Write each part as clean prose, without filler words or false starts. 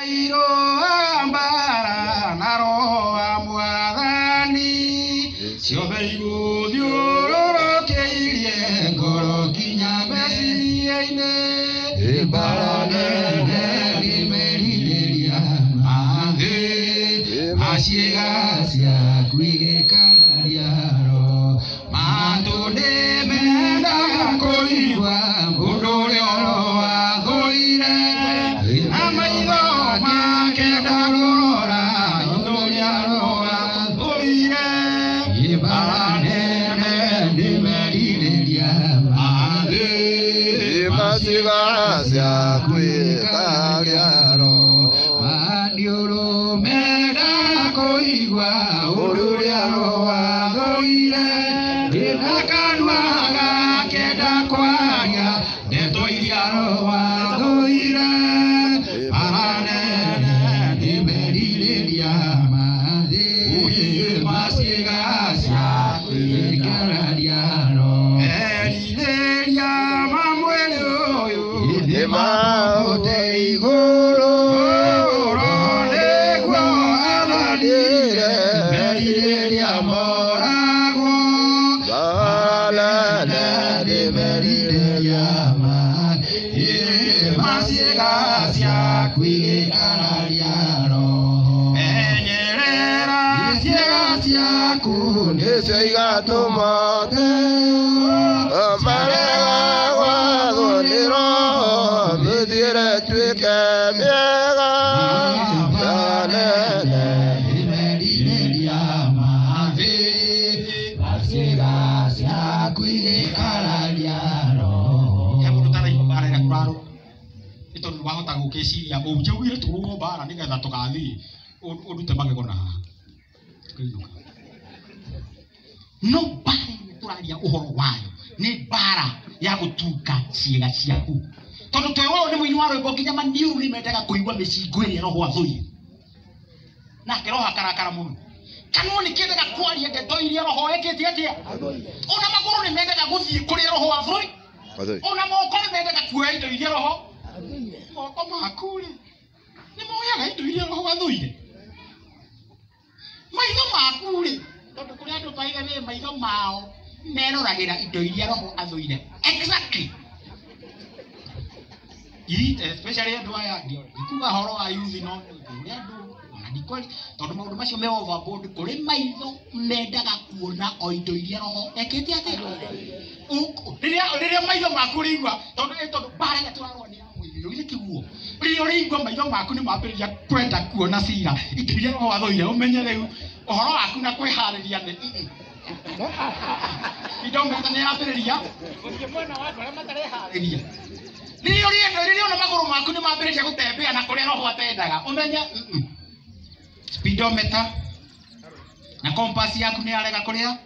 Iro ambara naro amwadani siobeigu diororo keirie ngoro kinya besi aine barane rimeriria ande asigasia kuige karariaro matone menda koiwa ngudore oro agoire amairo Sivasia kuikaliaro Manioro mera koigua ururiaro wagoire Dinakanwaga keda kwaria Netoiriaro wagoire Paranene dimerireria madhe Masigasia kuikalariaro Erireria Mao de igoro de guanadire merire amorago bala de merire ama masigasia qui canariaro enyerera sigasia kun ese gato mate amara guadolero dire tu che miega bala merire ama masigasia qui canariaro ya mutara ibara ya kuraro ito wahota gukeciria mau njauire turuo bara nigetha tugathi urute magego na kainuka no bare turaria uhoro wayo ni bara ya gutuka ciega ciaku tondu twero ni muini wa rwimbo nginya maniuru ni mendaga kuigua micingo iri roho athoi nake roho akarakara muno kanoni kendaga kwaria ndeto iria roho ekete atia ona maguru ni mendaga guthii kuria roho athoi ona moko ni mendaga kuoya indo iria roho moko makuri ni moyaga indo iria roho athoire maitho makuri tondu kuria andu maiga ni maitho mao meroragira indo iria roho athoire exactly especially andu aya ndikuga horo wa youth no ni andu ona ndikweli tondu maundu macio me overboard kuri maitho mendaga kuona o indo iria roho ekete atia riria maitho maku ringwa tondu bara ya turarwa ni mwiri uri kiguo riria ringwa maitho maku ni mambiriria kwenda kuona cira indo iria roho athoire umenye riu uhoro waku na kwihariria ni indo meta ni ambiriria mwena wa bara matarehariria Ririo na maguru maku ni mambiriria gutembea na kuria roho atendaga umenye speedometer na compass yaku ni arega kuria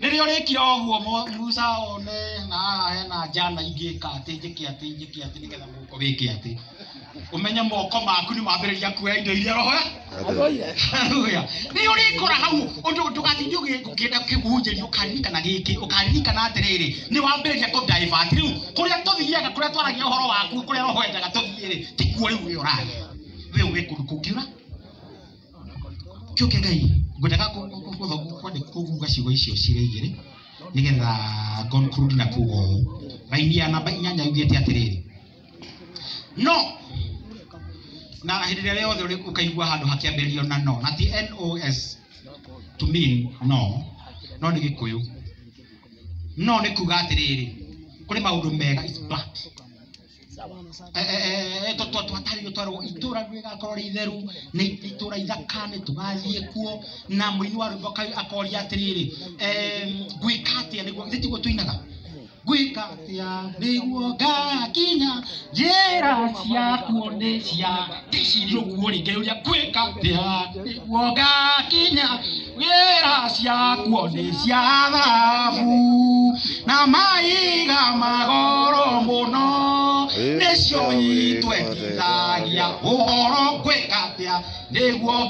ririo rikira oguo Musa one na hena jana ingika ati njiki ati nigetha muko wiki ati umenye moko maku ni mambiriria kuoya indo iria roho haleluya ni urikora hau undu tugatindie gukenda kiguhunjiria ukaririkana giki ukaririkana atiriri ni wambiriria ku divert riu kuria tuthiaga kuria twaragia uhoro waku kuria roho endaga tuthiire tikuo riu wi urari we wikungiura kioke ngai ngwendaga kuguga ciugo icio cire igiri nigetha conclude na kugo raini ya namba 8 yugite atiriri no na hindire yothe uri ukaigua handu hakiambirio na no na ti NOS to mean no ni gikuyu no ni kuga atiriri kuri maundu mega is bad twatario twarwo itura rwigakorwo ri itheru ni itura ithaka ni tugathie kuo na muini wa rwimbo akoria atiriri gwika atia niguo thitiguo tuinaga gwika atia niguo ngakinya njira ciaku ni cia ticirio guo ringe uria gwika atia niguo ngakinya njira ciaku ni cia thahabu na maiga magoro muno nicio itwendithagia uhoro gwika atia niguo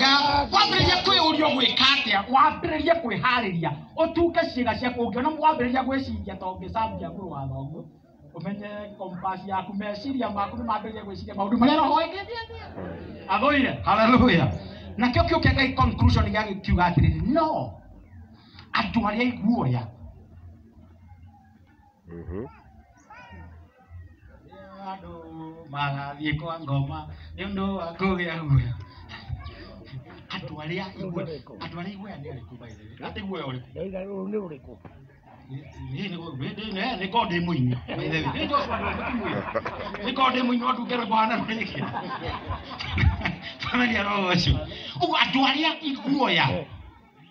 wambiriria kwiurio gwika atia wambiriria kwihariria utuke ciiga ciaku ungiona wambiriria gwiciria tongicambia nguru wa thoguo umenye compass yaku meciria maku ni mambiriria gwiciria maundu maria roho ekete atia Agoire, hallelujah. Na kio kega conclusion ya kiuga atiri no. Andu aria iguoya. Ado magathie kwa ngoma ndio wa kugia guoya. Andu aria iguoya ni ariku baithe. Ati guoya uriku. Ndaiga ni uriku. Ni konde muinyo baithe. Ni konde muinyo ndugero bwana niki. Familia roho. Ugo andu aria iguoya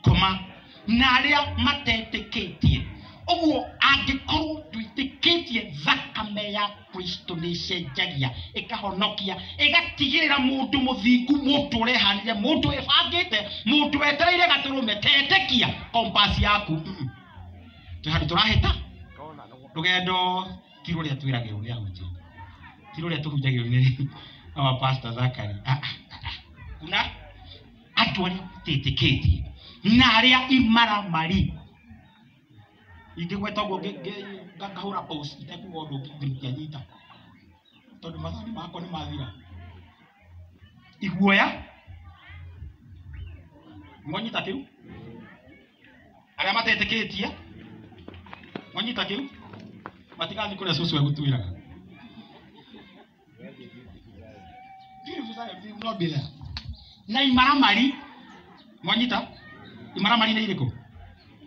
koma na aria mateteketie. Ugo angikorwo twitikitie thakame ya Kristo ni cenjagia ikahonokia igatigirira mundu muthingu mundu urehanire mundu ebangite mundu wetereire gaturume tetekia kompasi yaku tuhari turahita rugendo tiruria twiragirwo ni ahunjia tiruria tuhunjagirwo ni our pastor Zakari kuna andu aria titikitie na aria imaramari ingegweta go ngahura post itakuwa ndo ngiyanyita tondu mathani makwa ni mathira iguoya mwanyita kiu aria mateteketie mwanyita kiu matigathi kuria susu we gutwiraga na imaramari mwanyita imaramari ni iriko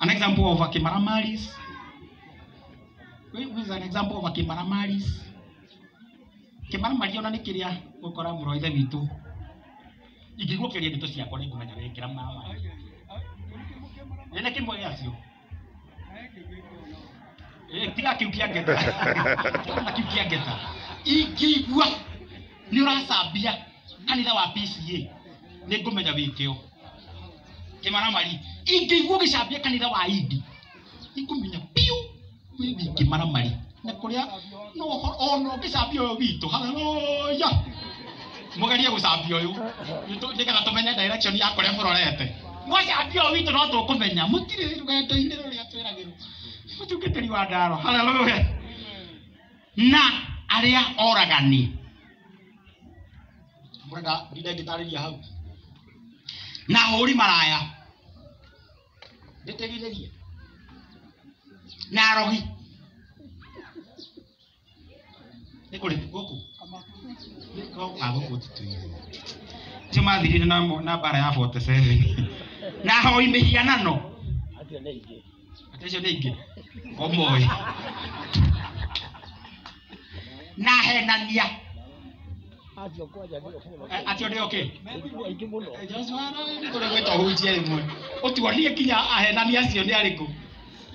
an example of a kimaramaris. What is an example of a kimaramaris? Kimaramari ona nikiria gukora muroithe witu igigukiria ndito ciakwa ni kumenya wekira mama nene kimwe yacio tiga kiukia ngeta igigwa ni uracambia kanitha wa PCA ni ngumenya wikio kimaramari ingigwa gicambia kanitha wa idi ingumenya piu wibi kimaramari na kuria no ono gicambia yo witu haleluya mugeria gucambia uyu ndikaga tumenye direction ya kuria murorete mwacambia witu no tukumenya mutire rugendo-ini ruria twiragirwo mutungatiri wa ndaro haleluya na aria oragani murenda nditariria hau na huri maraya ndetegiririe na rohi nikuri guku niko aguku tutuye timathirire na bara ya 47 na hoi mihianano atecio ningi omoi na henania atio ndio okay Joshua no ndore gweta hunjia rimwe utuonie kinya ahenania acio ni ariku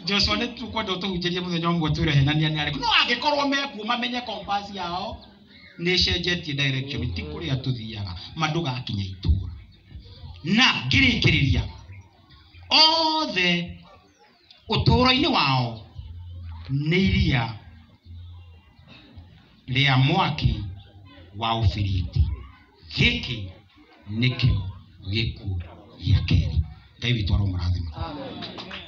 Joshua ne tukwenda utuhunjirie muthenya umwe twire henania ni ariku no angikorwo mekuo mamenye kompasi yao ni cenjetie direction ti kuria tuthiaga manduga akinya itura na ngirikiriria othe uturo-ini wao ni iria ria mwaki wa ufiriti giki nikio gikuo gia keri Ngai witũ aromũrathima. Amen.